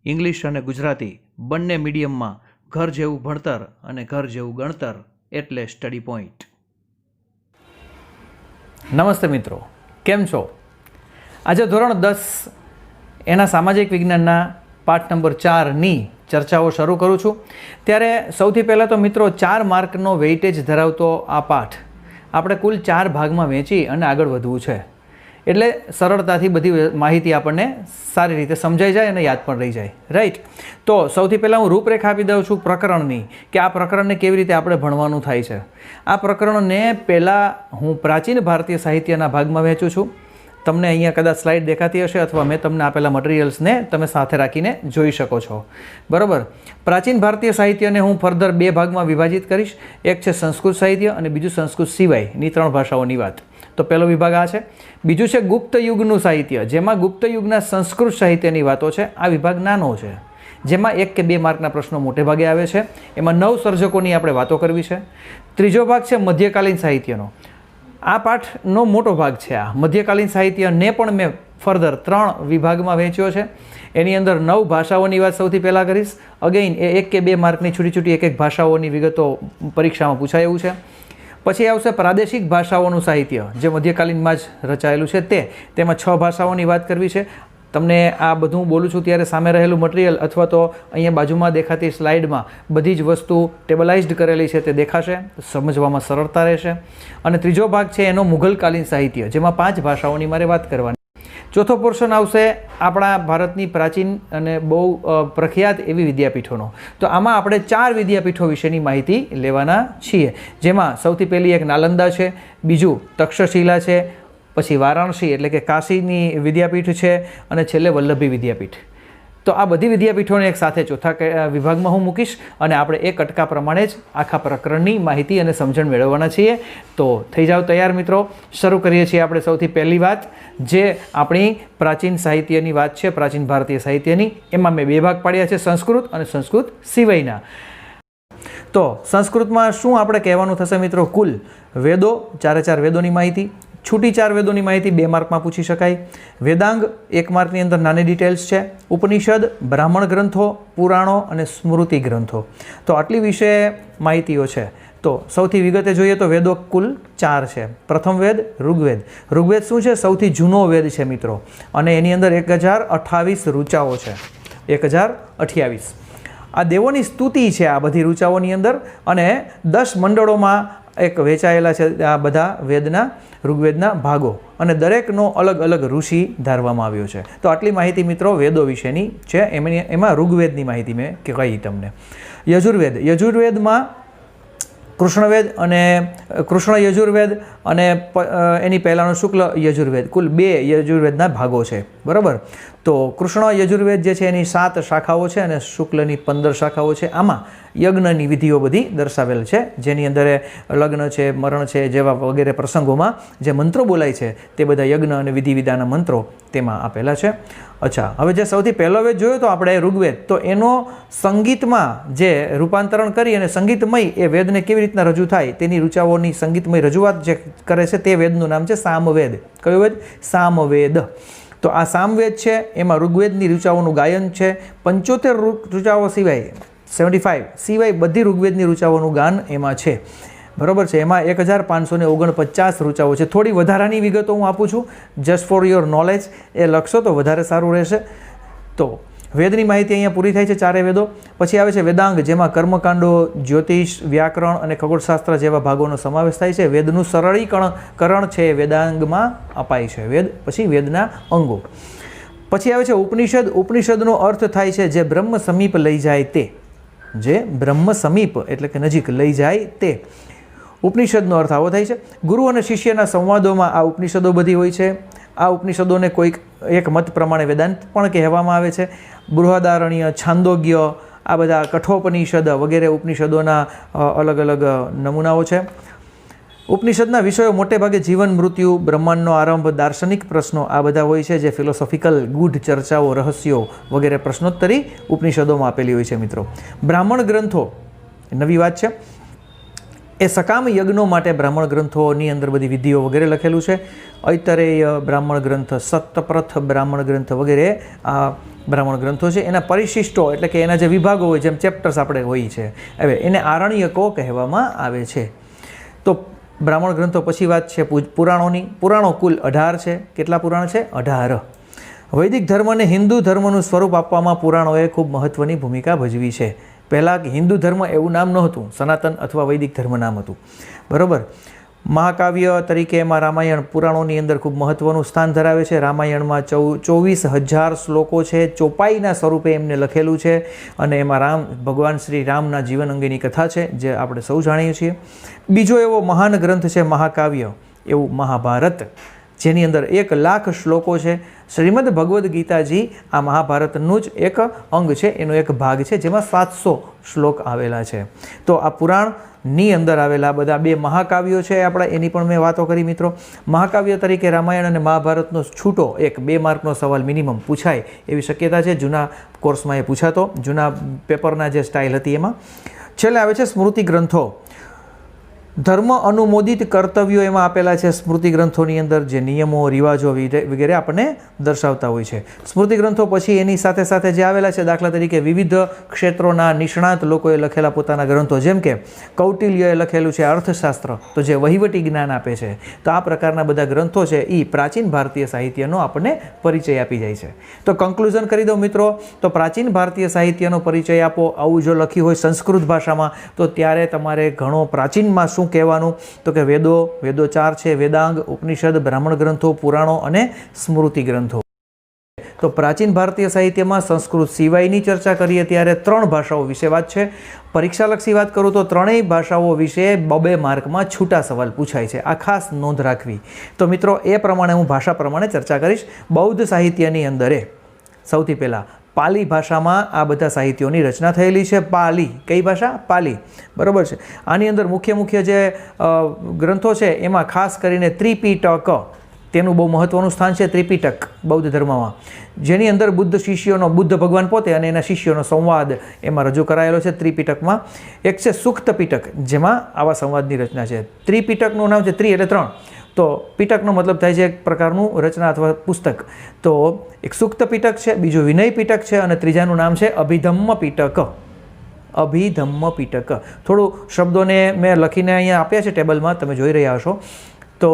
English અને ગુજરાતી બંને મીડિયમમાં ઘર જેવું ભણતર અને ઘર જેવું ગણતર એટલે સ્ટડી પોઈન્ટ. નમસ્તે મિત્રો, કેમ છો? આજે ધોરણ 10 એના સામાજિક વિજ્ઞાનના પાઠ નંબર 4ની ચર્ચાઓ શરૂ કરું છું. ત્યારે સૌથી પહેલાં તો મિત્રો 4 માર્કનો વેઇટેજ ધરાવતો આ પાઠ આપણે કુલ 4 ભાગમાં વહેંચી અને આગળ વધવું છે. એટલે સરળતાથી બધી માહિતી આપણને સારી રીતે સમજાઈ જાય અને યાદ પણ રહી જાય, રાઈટ? તો સૌથી પહેલાં હું રૂપરેખા આપી દઉં છું પ્રકરણની, કે આ પ્રકરણને કેવી રીતે આપણે ભણવાનું થાય છે. આ પ્રકરણને પહેલાં હું પ્રાચીન ભારતીય સાહિત્યના ભાગમાં વહેંચું છું. તમને અહીંયા કદાચ સ્લાઇડ દેખાતી હશે અથવા મેં તમને આપેલા મટીરિયલ્સને તમે સાથે રાખીને જોઈ શકો છો, બરાબર? પ્રાચીન ભારતીય સાહિત્યને હું ફર્ધર 2 ભાગમાં વિભાજિત કરીશ. એક છે સંસ્કૃત સાહિત્ય અને બીજું સંસ્કૃત સિવાયની 3 ભાષાઓની વાત. તો પહેલો વિભાગ આ છે. બીજું છે ગુપ્ત યુગનું સાહિત્ય, જેમાં ગુપ્ત યુગના સંસ્કૃત સાહિત્યની વાતો છે. આ વિભાગ નાનો છે, જેમાં 1 કે 2 માર્કના પ્રશ્નો મોટે ભાગે આવે છે. એમાં 9 સર્જકોની આપણે વાતો કરવી છે. ત્રીજો ભાગ છે મધ્યકાલીન સાહિત્યનો. આ પાઠનો મોટો ભાગ છે. આ મધ્યકાલીન સાહિત્યને પણ મેં ફર્ધર 3 વિભાગમાં વહેંચ્યો છે. એની અંદર 9 ભાષાઓની વાત સૌથી પહેલાં કરીશ. અગેઇન એ 1 કે 2 માર્કની છૂટી છૂટી એક ભાષાઓની વિગતો પરીક્ષામાં પૂછાય એવું છે. પછી આવશે પ્રાદેશિક ભાષાઓનું સાહિત્ય, જે મધ્યકાલીનમાં જ રચાયેલું છે. તેમાં 6 ભાષાઓની વાત કરવી છે. તમને આ બધું બોલું છું ત્યારે સામે રહેલું મટીરિયલ અથવા તો અહીંયા બાજુમાં દેખાતી સ્લાઇડમાં બધી જ વસ્તુ ટેબલાઇઝડ કરેલી છે, તે દેખાશે, સમજવામાં સરળતા રહેશે. અને ત્રીજો ભાગ છે એનો મુઘલકાલીન સાહિત્ય, જેમાં 5 ભાષાઓની મારે વાત કરવાની. ચોથો પોર્શન આવશે આપણા ભારતની પ્રાચીન અને બહુ પ્રખ્યાત એવી વિદ્યાપીઠોનો. તો આમાં આપણે 4 વિદ્યાપીઠો વિશેની માહિતી લેવાના છીએ, જેમાં સૌથી પહેલી એક નાલંદા છે, બીજું તક્ષશિલા છે, પછી વારાણસી એટલે કે કાશીની વિદ્યાપીઠ છે, અને છેલ્લે વલ્લભી વિદ્યાપીઠ. તો આ બધી વિદ્યાપીઠોને એક સાથે ચોથા વિભાગમાં હું મૂકીશ અને આપણે એ કટકા પ્રમાણે જ આખા પ્રકરણની માહિતી અને સમજણ મેળવવાના છીએ. તો થઈ જાઓ તૈયાર મિત્રો. શરૂ કરીએ છીએ આપણે સૌથી પહેલી વાત, જે આપણી પ્રાચીન સાહિત્યની વાત છે, પ્રાચીન ભારતીય સાહિત્યની. એમાં મેં 2 ભાગ પાડ્યા છે, સંસ્કૃત અને સંસ્કૃત સિવાયના. તો સંસ્કૃતમાં શું આપણે કહેવાનું થશે મિત્રો? કુલ વેદો, 4 વેદોની માહિતી. છૂટી 4 વેદોની માહિતી 2 માર્કમાં પૂછી શકાય. વેદાંગ 1 માર્કની અંદર નાની ડિટેલ્સ છે. ઉપનિષદ, બ્રાહ્મણ ગ્રંથો, પુરાણો અને સ્મૃતિ ગ્રંથો. તો આટલી વિશે માહિતીઓ છે. તો સૌથી વિગતે જોઈએ તો વેદો કુલ 4 છે. પ્રથમ વેદ ઋગ્વેદ. ઋગ્વેદ શું છે? સૌથી જૂનો વેદ છે મિત્રો, અને એની અંદર 1028 ઋચાઓ છે. 1028 આ દેવોની સ્તુતિ છે આ બધી ઋચાઓની અંદર, અને 10 મંડળોમાં એક વહેંચાયેલા છે આ બધા વેદના, ઋગ્વેદના ભાગો, અને દરેકનો અલગ અલગ ઋષિ ધારવામાં આવ્યો છે. તો આટલી માહિતી મિત્રો વેદો વિશેની છે. એમાં ઋગ્વેદની માહિતી મેં કહી તમને. યજુર્વેદમાં કૃષ્ણવેદ અને કૃષ્ણ યજુર્વેદ અને એની પહેલાંનો શુક્લ યજુર્વેદ, કુલ 2 યજુર્વેદના ભાગો છે, બરાબર? તો કૃષ્ણ યજુર્વેદ જે છે એની 7 શાખાઓ છે અને શુક્લની 15 શાખાઓ છે. આમાં યજ્ઞની વિધિઓ બધી દર્શાવેલ છે, જેની અંદર લગ્ન છે, મરણ છે જેવા વગેરે પ્રસંગોમાં જે મંત્રો બોલાય છે તે બધા યજ્ઞ અને વિધિ વિધાના મંત્રો તેમાં આપેલા છે. અચ્છા, હવે જે સૌથી પહેલો વેદ જોયો તો આપણે ઋગ્વેદ, તો એનો સંગીતમાં જે રૂપાંતરણ કરી અને સંગીતમય એ વેદને કેવી રીતના રજૂ થાય તેની ઋચાઓની સંગીતમય રજૂઆત જે કરે છે તે વેદનું નામ છે સામવેદ. કયો વેદ? સામવેદ. તો આ સામવેદ છે એમાં ઋગ્વેદની ઋચાઓનું ગાયન છે. 75 ઋચાઓ સિવાય 75 સિવાય બધી ઋગ્વેદની ઋચાઓનું ગાન એમાં છે, બરાબર છે? એમાં 1549 ઋચાઓ છે. થોડી વધારાની વિગતો હું આપું છું, જસ્ટ ફોર યોર નોલેજ. એ લખશો તો વધારે સારું રહેશે. તો વેદની માહિતી અહીંયા પૂરી થાય છે 4 વેદો. પછી આવે છે વેદાંગ, જેમાં કર્મકાંડો, જ્યોતિષ, વ્યાકરણ અને ખગોળશાસ્ત્ર જેવા ભાગોનો સમાવેશ થાય છે. વેદનું સરળીકરણ છે એ વેદાંગમાં અપાય છે. વેદ પછી વેદના અંગો. પછી આવે છે ઉપનિષદ. ઉપનિષદનો અર્થ થાય છે જે બ્રહ્મ સમીપ લઈ જાય તે. જે બ્રહ્મ સમીપ એટલે કે નજીક લઈ જાય તે. ઉપનિષદનો અર્થ આવો થાય છે. ગુરુ અને શિષ્યના સંવાદોમાં આ ઉપનિષદો બધી હોય છે. આ ઉપનિષદોને કોઈક એક મત પ્રમાણે વેદાંત પણ કહેવામાં આવે છે. બૃહદારણ્ય, છાંદોગ્ય, આ બધા કઠોપનિષદ વગેરે ઉપનિષદોના અલગ અલગ નમૂનાઓ છે. ઉપનિષદના વિષયો મોટે ભાગે જીવન, મૃત્યુ, બ્રહ્માંડનો આરંભ, દાર્શનિક પ્રશ્નો આ બધા હોય છે, જે ફિલોસોફિકલ ગૂઢ ચર્ચાઓ, રહસ્યો વગેરે પ્રશ્નોત્તરી ઉપનિષદોમાં આપેલી હોય છે મિત્રો. બ્રાહ્મણ ગ્રંથો નવી વાત છે. એ સકામ યજ્ઞો માટે બ્રાહ્મણ ગ્રંથોની અંદર બધી વિધિઓ વગેરે લખેલું છે. ઐતરેય બ્રાહ્મણ ગ્રંથ, સતપ્રથ બ્રાહ્મણ ગ્રંથ વગેરે આ બ્રાહ્મણ ગ્રંથો છે. એના પરિશિષ્ટો એટલે કે એના જે વિભાગો હોય, જેમ ચેપ્ટર્સ આપણે હોય છે, હવે એને આરણ્યકો કહેવામાં આવે છે. તો બ્રાહ્મણ ગ્રંથો પછી વાત છે પુરાણોની. પુરાણો કુલ 18 છે. કેટલા પુરાણ છે? 18. વૈદિક ધર્મને હિન્દુ ધર્મનું સ્વરૂપ આપવામાં પુરાણોએ ખૂબ મહત્ત્વની ભૂમિકા ભજવી છે. પહેલાં હિન્દુ ધર્મ એવું નામ નહોતું, સનાતન અથવા વૈદિક ધર્મ નામ હતું, બરાબર. મહાકાવ્ય તરીકે એમાં રામાયણ પુરાણોની અંદર ખૂબ મહત્ત્વનું સ્થાન ધરાવે છે. રામાયણમાં 24,000 શ્લોકો છે, ચોપાઈના સ્વરૂપે એમને લખેલું છે, અને એમાં ભગવાન શ્રી રામના જીવન અંગેની કથા છે, જે આપણે સૌ જાણીએ છીએ. બીજો એવો મહાન ગ્રંથ છે મહાકાવ્ય, એવું મહાભારત, જેની અંદર 1,00,000 શ્લોકો છે. શ્રીમદ ભગવદ્ ગીતાજી આ મહાભારતનું જ એક અંગ છે, એનો એક ભાગ છે, જેમાં 700 શ્લોક આવેલા છે. તો આ પુરાણની અંદર આવેલા બધા 2 મહાકાવ્યો છે આપણે, એની પણ મેં વાતો કરી મિત્રો. મહાકાવ્ય તરીકે રામાયણ અને મહાભારતનો છૂટો 2 માર્કનો સવાલ મિનિમમ પૂછાય એવી શક્યતા છે. જૂના કોર્સમાં એ પૂછાતો, જૂના પેપરના જે સ્ટાઇલ હતી એમાં. છેલ્લે આવે છે સ્મૃતિ ગ્રંથો. ધર્મ અનુમોદિત કર્તવ્યો એમાં આપેલા છે. સ્મૃતિ ગ્રંથોની અંદર જે નિયમો, રિવાજો વગેરે આપણને દર્શાવતા હોય છે. સ્મૃતિ ગ્રંથો પછી એની સાથે સાથે જે આવેલા છે, દાખલા તરીકે વિવિધ ક્ષેત્રોના નિષ્ણાત લોકોએ લખેલા પોતાના ગ્રંથો, જેમ કે કૌટિલ્યએ લખેલું છે અર્થશાસ્ત્ર, તો જે વહીવટી જ્ઞાન આપે છે. તો આ પ્રકારના બધા ગ્રંથો છે એ પ્રાચીન ભારતીય સાહિત્યનો આપણને પરિચય આપી જાય છે. તો કન્ક્લુઝન કરી દો મિત્રો, તો પ્રાચીન ભારતીય સાહિત્યનો પરિચય આપો, આવું જો લખ્યું હોય સંસ્કૃત ભાષામાં, તો ત્યારે તમારે ઘણો પ્રાચીનમાં શું કહેવાનું, તો કે વેદો 4 છે, વેદાંગ, ઉપનિષદ, બ્રાહ્મણ ગ્રંથો, પુરાણો અને સ્મૃતિ ગ્રંથો. તો પ્રાચીન ભારતીય સાહિત્યમાં સંસ્કૃત સિવાયની ચર્ચા કરીએ ત્યારે 3 ભાષાઓ વિશે વાત છે. પરીક્ષાલક્ષી વાત કરું તો 3 ભાષાઓ વિશે 2 માર્કમાં છૂટા સવાલ પૂછાય છે. આ ખાસ નોંધ રાખવી. તો મિત્રો એ પ્રમાણે હું ભાષા પ્રમાણે ચર્ચા કરીશ. બૌદ્ધ સાહિત્યની અંદર સૌથી પહેલાં પાલી ભાષામાં આ બધા સાહિત્યોની રચના થયેલી છે. પાલી, કઈ ભાષા? પાલી, બરાબર છે. આની અંદર મુખ્ય જે ગ્રંથો છે એમાં ખાસ કરીને ત્રિપિટક, તેનું બહુ મહત્ત્વનું સ્થાન છે. ત્રિપિટક બૌદ્ધ ધર્મમાં, જેની અંદર બુદ્ધ ભગવાન પોતે અને એના શિષ્યોનો સંવાદ એમાં રજૂ કરાયેલો છે. ત્રિપિટકમાં એક છે સુક્ત પિટક, જેમાં આવા સંવાદની રચના છે. ત્રિપિટકનું નામ છે, ત્રિ એટલે 3, તો પિટકનો મતલબ થાય છે એક પ્રકારનું રચના અથવા પુસ્તક. તો એક સુક્ત પિટક છે, બીજું વિનય પિટક છે, અને ત્રીજાનું નામ છે અભિધમ્મ પિટક. અભિધમ્મ પિટક. થોડું શબ્દોને મેં લખીને અહીંયા આપ્યા છે ટેબલમાં, તમે જોઈ રહ્યા હશો. તો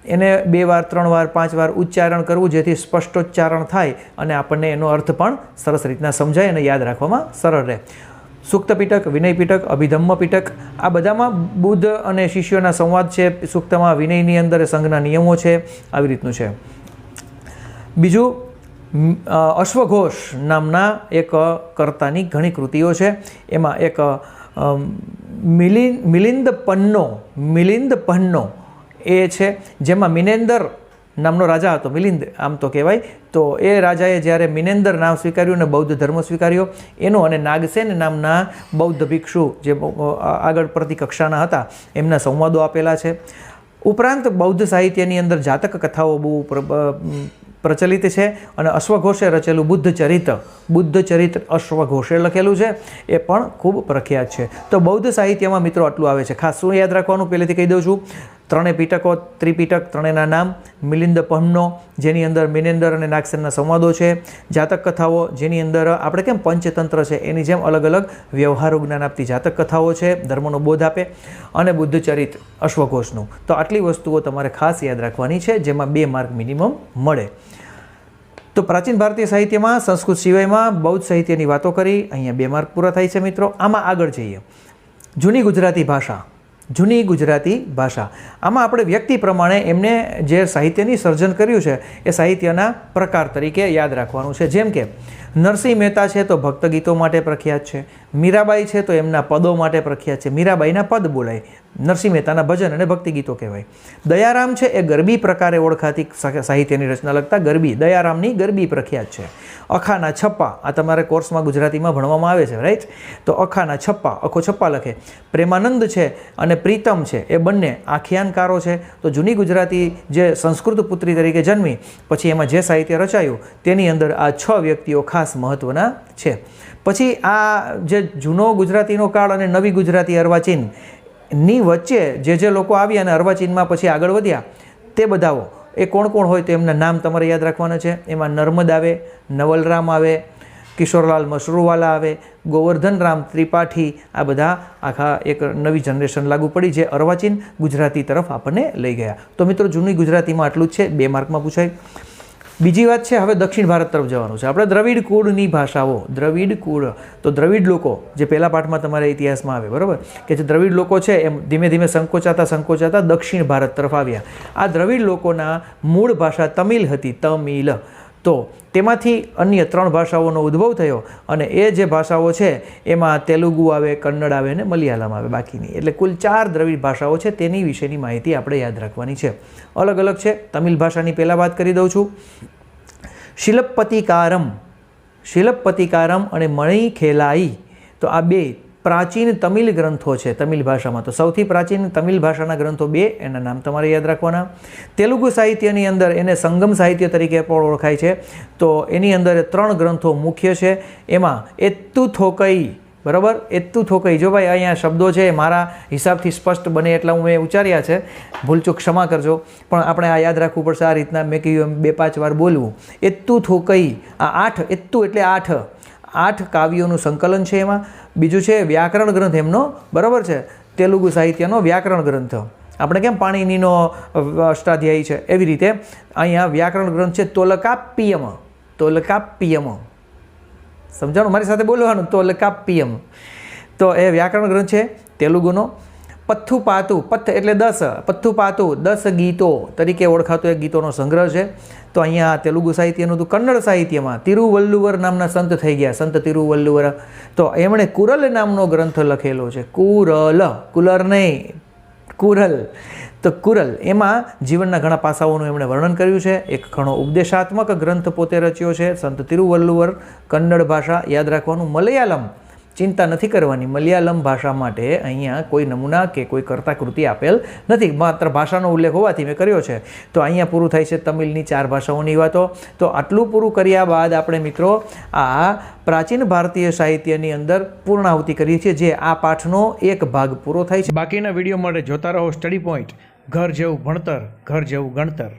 એને 2 વાર 3 વાર 5 વાર ઉચ્ચારણ કરવું, જેથી સ્પષ્ટોચ્ચારણ થાય અને આપણને એનો અર્થ પણ સરસ રીતના સમજાય અને યાદ રાખવામાં સરળ રહે. સુક્ત પિટક, વિનય પિટક, અભિધમ્મ પિટક, આ બધામાં બુદ્ધ અને શિષ્યોના સંવાદ છે. સુક્તમાં, વિનયની અંદર સંઘના નિયમો છે, આવી રીતનું છે. બીજું અશ્વઘોષ નામના એક કર્તાની ઘણી કૃતિઓ છે. એમાં એક મિલિંદ પન્નો એ છે, જેમાં મિનેન્દર નામનો રાજા હતો. મિલિંદ આમ તો કહેવાય. તો એ રાજાએ જ્યારે મિનેન્દર નામ સ્વીકાર્યું અને બૌદ્ધ ધર્મ સ્વીકાર્યો, એનો અને નાગસેન નામના બૌદ્ધ ભિક્ષુ જે આગળ પડતી કક્ષાના હતા, એમના સંવાદો આપેલા છે. ઉપરાંત બૌદ્ધ સાહિત્યની અંદર જાતક કથાઓ બહુ પ્રચલિત છે, અને અશ્વઘોષે રચેલું બુદ્ધ ચરિત્ર અશ્વઘોષે લખેલું છે, એ પણ ખૂબ પ્રખ્યાત છે. તો બૌદ્ધ સાહિત્યમાં મિત્રો આટલું આવે છે. ખાસ શું યાદ રાખવાનું પહેલેથી કહી દઉં છું. 3 પિટકો, ત્રિપિટક, 3ના નામ, મિલિંદ પન્નો, જેની અંદર મિનેન્દર અને નાગસેનના સંવાદો છે, જાતક કથાઓ, જેની અંદર આપણે કેમ પંચતંત્ર છે એની જેમ અલગ અલગ વ્યવહારો જ્ઞાન આપતી જાતક કથાઓ છે, ધર્મનો બોધ આપે, અને બુદ્ધ ચરિત્ર અશ્વઘોષનું. તો આટલી વસ્તુઓ તમારે ખાસ યાદ રાખવાની છે, જેમાં 2 માર્ક મિનિમમ મળે. તો પ્રાચીન ભારતીય સાહિત્યમાં સંસ્કૃત સિવાયમાં બૌદ્ધ સાહિત્યની વાતો કરી, અહીંયા 2 માર્ક પૂરા થાય છે મિત્રો. આમાં આગળ જઈએ. જૂની ગુજરાતી ભાષા. આમાં આપણે વ્યક્તિ પ્રમાણે એમને જે સાહિત્યની સર્જન કર્યું છે એ સાહિત્યના પ્રકાર તરીકે યાદ રાખવાનું છે. જેમ કે નરસિંહ મહેતા છે તો ભક્ત ગીતો માટે પ્રખ્યાત છે. મીરાબાઈ છે તો એમના પદો માટે પ્રખ્યાત છે. મીરાબાઈના પદ બોલાય. નરસિંહ મહેતાના ભજન અને ભક્તિ ગીતો કહેવાય. દયારામ છે એ ગરબી પ્રકારે ઓળખાતી સાહિત્યની રચના લખતા ગરબી, દયારામની ગરબી પ્રખ્યાત છે. અખાના છપ્પા, આ તમારે કોર્સમાં ગુજરાતીમાં ભણવામાં આવે છે, રાઈટ. તો અખાના છપ્પા, અખો છપ્પા લખે. પ્રેમાનંદ છે અને પ્રીતમ છે, એ બંને આખ્યાનકારો છે. તો જૂની ગુજરાતી જે સંસ્કૃત પુત્રી તરીકે જન્મી, પછી એમાં જે સાહિત્ય રચાયું તેની અંદર આ 6 વ્યક્તિઓ ખાસ મહત્ત્વના છે. પછી આ જે જૂનો ગુજરાતીનો કાળ અને નવી ગુજરાતી અર્વાચીન, ની વચ્ચે જે લોકો આવ્યા અને અર્વાચીનમાં પછી આગળ વધ્યા તે બધાઓ એ કોણ કોણ હોય તો એમના નામ તમારે યાદ રાખવાના છે. એમાં નર્મદ આવે, નવલરામ આવે, કિશોરલાલ મશરૂવાલા આવે, ગોવર્ધન રામ ત્રિપાઠી, આ બધા આખા એક નવી જનરેશન લાગુ પડી જે અર્વાચીન ગુજરાતી તરફ આપણને લઈ ગયા. તો મિત્રો જૂની ગુજરાતીમાં આટલું જ છે, 2 માર્કમાં પૂછાય. બીજી વાત છે, હવે દક્ષિણ ભારત તરફ જવાનું છે. આપણે દ્રવિડ કુળની ભાષાઓ, દ્રવિડ કુળ, તો દ્રવિડ લોકો જે પહેલા પાઠમાં તમારે ઇતિહાસમાં આવે, બરાબર, કે જે દ્રવિડ લોકો છે એમ ધીમે ધીમે સંકોચાતા દક્ષિણ ભારત તરફ આવ્યા. આ દ્રવિડ લોકોના મૂળ ભાષા તમિલ હતી, તમિલ. તો તેમાંથી અન્ય 3 ભાષાઓનો ઉદ્ભવ થયો અને એ જે ભાષાઓ છે એમાં તેલુગુ આવે, કન્નડ આવે અને મલયાલમ આવે બાકીની. એટલે કુલ 4 દ્રવિડ ભાષાઓ છે, તેની વિશેની માહિતી આપણે યાદ રાખવાની છે. અલગ અલગ છે. તમિલ ભાષાની પહેલાં વાત કરી દઉં છું. શિલપ્પતિકારમ અને મણિખેલાઈ, તો આ 2 પ્રાચીન તમિલ ગ્રંથો છે તમિલ ભાષામાં. તો સૌથી પ્રાચીન તમિલ ભાષાના ગ્રંથો 2, એના નામ તમારે યાદ રાખવાના. તેલુગુ સાહિત્યની અંદર એને સંગમ સાહિત્ય તરીકે પણ ઓળખાય છે. તો એની અંદર 3 ગ્રંથો મુખ્ય છે. એમાં એત્તુ થોકઈ, બરાબર, એત્તુ થોકઈ, જો ભાઈ અહીંયા શબ્દો છે મારા હિસાબથી સ્પષ્ટ બને એટલા હું મેં ઉચ્ચાર્યા છે, ભૂલચૂક ક્ષમા કરજો, પણ આપણે આ યાદ રાખવું પડશે. આ રીતના મેં કહ્યું એમ 2-5 વાર બોલવું. એત્તુ થોકઈ, આ 8, એત્તુ એટલે 8 કાવ્યોનું સંકલન છે. એમાં બીજું છે વ્યાકરણ ગ્રંથ એમનો, બરાબર છે, તેલુગુ સાહિત્યનો વ્યાકરણ ગ્રંથ. આપણે કેમ પાણીનીનો અષ્ટાધ્યાયી છે એવી રીતે અહીંયા વ્યાકરણ ગ્રંથ છે તોલકાપ્પિયમ. સમજાણું? મારી સાથે બોલવાનું, તોલકાપ્પિયમ. તો એ વ્યાકરણ ગ્રંથ છે તેલુગુનો. પથ્થુપાતુ, પથ્થ એટલે 10, પથ્થુપાતુ 10 ગીતો તરીકે ઓળખાતો એક ગીતોનો સંગ્રહ છે. તો અહીંયા તેલુગુ સાહિત્યનું તો કન્નડ સાહિત્યમાં તિરુવલ્લુવર નામના સંત થઈ ગયા, સંત તિરુવલ્લુવર. તો એમણે કુરલ નામનો ગ્રંથ લખેલો છે. કુરલ, કુલર નહીં, કુરલ. તો કુરલ, એમાં જીવનના ઘણા પાસાઓનું એમણે વર્ણન કર્યું છે. એક ઘણો ઉપદેશાત્મક ગ્રંથ પોતે રચ્યો છે સંત તિરુવલ્લુવર. કન્નડ ભાષા યાદ રાખવાનું. મલયાલમ, ચિંતા નથી કરવાની, મલયાલમ ભાષા માટે અહીંયા કોઈ નમૂના કે કોઈ કર્તાકૃતિ આપેલ નથી, માત્ર ભાષાનો ઉલ્લેખ હોવાથી મેં કર્યો છે. તો અહીંયા પૂરું થાય છે તમિલની 4 ભાષાઓની વાતો. તો આટલું પૂરું કર્યા બાદ આપણે મિત્રો આ પ્રાચીન ભારતીય સાહિત્યની અંદર પૂર્ણાહુતિ કરીએ છીએ, જે આ પાઠનો એક ભાગ પૂરો થાય છે. બાકીના વિડીયો માટે જોતા રહો સ્ટડી પોઈન્ટ. ઘર જેવું ભણતર, ઘર જેવું ગણતર.